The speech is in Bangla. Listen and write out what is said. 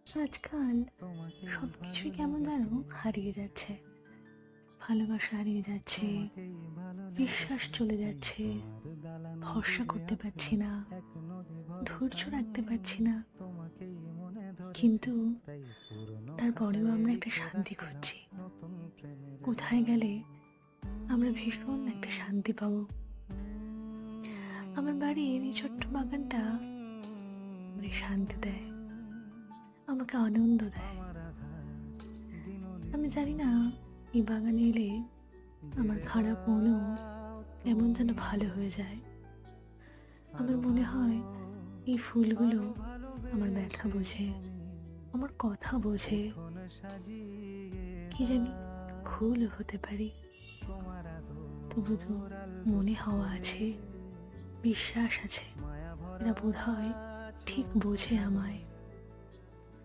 আজকাল সবকিছুই কেমন যেন হারিয়ে যাচ্ছে। ভালোবাসা হারিয়ে যাচ্ছে, বিশ্বাস চলে যাচ্ছে, ভরসা করতে পারছি না, ধৈর্য রাখতে পারছি না। কিন্তু তারপরেও আমরা একটা শান্তি খুঁজছি। কোথায় গেলে আমরা ভীষণ একটা শান্তি পাবো। আমার বাড়ির এই ছোট্ট বাগানটা আমাকে শান্তি দেয়, আমাকে আনন্দ দেয়। আমি জানি না এই বাগানে এলে আমার খারাপ মনও কেমন যেন ভালো হয়ে যায়। আমার মনে হয় এই ফুলগুলো আমার ব্যথা বোঝে, আমার কথা বোঝে। কি জানি ভুলও হতে পারি, তবু তো মনে হওয়া আছে, বিশ্বাস আছে, এরা বোধহয় ঠিক বোঝে আমায়।